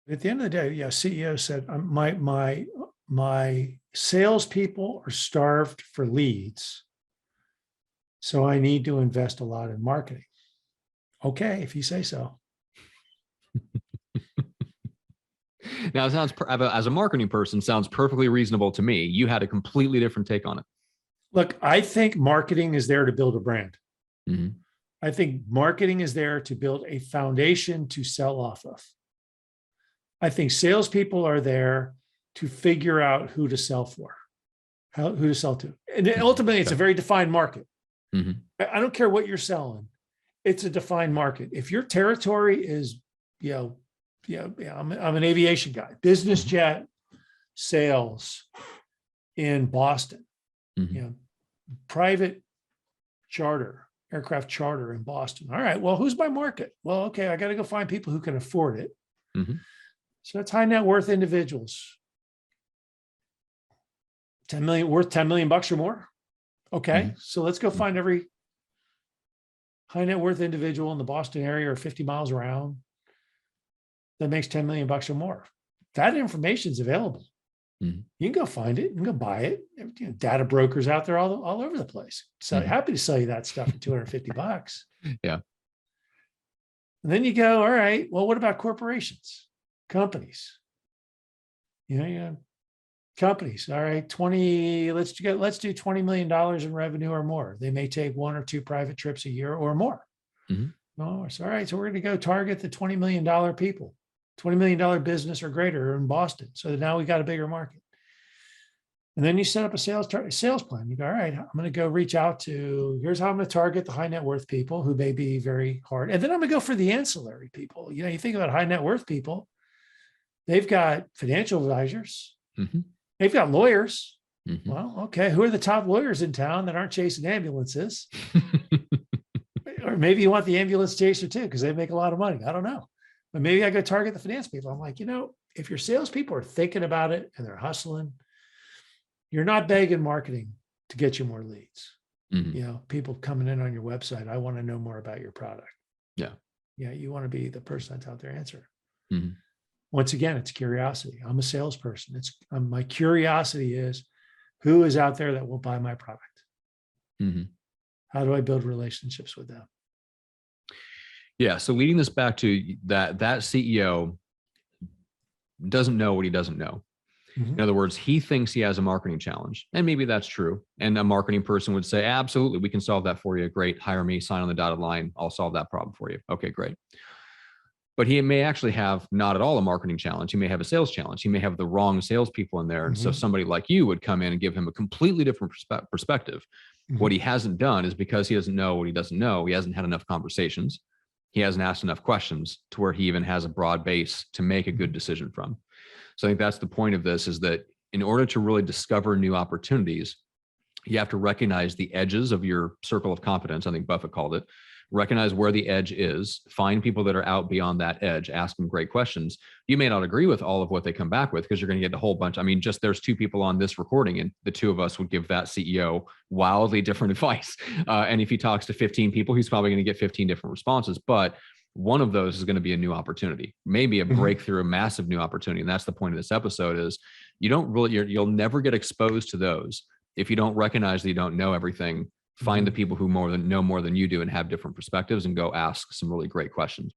At the end of the day, yeah, CEO said, my salespeople are starved for leads, so I need to invest a lot in marketing. Okay, if you say so. Now, it sounds, as a marketing person, sounds perfectly reasonable to me. You had a completely different take on it. Look, I think marketing is there to build a brand. Mm-hmm. I think marketing is there to build a foundation to sell off of. I think salespeople are there to figure out who to sell for, who to sell to. And ultimately, it's a very defined market. Mm-hmm. I don't care what you're selling. It's a defined market. If your territory is, I'm an aviation guy, business jet sales in Boston, Mm-hmm. Private charter, aircraft charter in Boston. All right, well, who's my market? Well, okay, I got to go find people who can afford it. Mm-hmm. So that's high net worth individuals. 10 million, worth 10 million bucks or more. Okay, Mm-hmm. so let's go find every high net worth individual in the Boston area or 50 miles around that makes 10 million bucks or more. That information is available. Mm-hmm. You can go find it. You can go buy it. Data brokers out there all over the place. So happy to sell you that stuff for 250 bucks. Yeah. And then you go, all right, well, what about corporations, companies? Companies. All right, let's do $20 million in revenue or more. They may take 1 or 2 private trips a year or more. Mm-hmm. All right, so we're going to go target the $20 million people, $20 million business or greater in Boston. So now we got a bigger market. And then you set up a sales plan. You go, all right, I'm going to go reach out to, here's how I'm going to target the high net worth people who may be very hard. And then I'm going to go for the ancillary people. You think about high net worth people, they've got financial advisors. Mm-hmm. They've got lawyers. Mm-hmm. Well, okay, who are the top lawyers in town that aren't chasing ambulances? Or maybe you want the ambulance chaser too, because they make a lot of money. I don't know. But maybe I go target the finance people. I'm like, if your salespeople are thinking about it and they're hustling, you're not begging marketing to get you more leads. Mm-hmm. People coming in on your website, I want to know more about your product. Yeah. Yeah, you want to be the person that's out there answering. Mm-hmm. Once again, it's curiosity. I'm a salesperson. My curiosity is, who is out there that will buy my product? Mm-hmm. How do I build relationships with them? Yeah. So leading this back to that CEO doesn't know what he doesn't know. Mm-hmm. In other words, he thinks he has a marketing challenge, and maybe that's true. And a marketing person would say, absolutely, we can solve that for you. Great. Hire me, sign on the dotted line. I'll solve that problem for you. Okay, great. But he may actually have not at all a marketing challenge. He may have a sales challenge. He may have the wrong salespeople in there. And so somebody like you would come in and give him a completely different perspective. Mm-hmm. What he hasn't done is, because he doesn't know what he doesn't know, he hasn't had enough conversations. He hasn't asked enough questions to where he even has a broad base to make a good decision from. So I think that's the point of this, is that in order to really discover new opportunities, you have to recognize the edges of your circle of competence. I think Buffett called it. Recognize where the edge is, find people that are out beyond that edge, ask them great questions. You may not agree with all of what they come back with, because you're going to get a whole bunch. I mean, just there's 2 people on this recording, and the 2 of us would give that CEO wildly different advice. And if he talks to 15 people, he's probably going to get 15 different responses. But one of those is going to be a new opportunity, maybe a breakthrough, a massive new opportunity. And that's the point of this episode, is you'll never get exposed to those if you don't recognize that you don't know everything. Find the people who know more than you do and have different perspectives, and go ask some really great questions.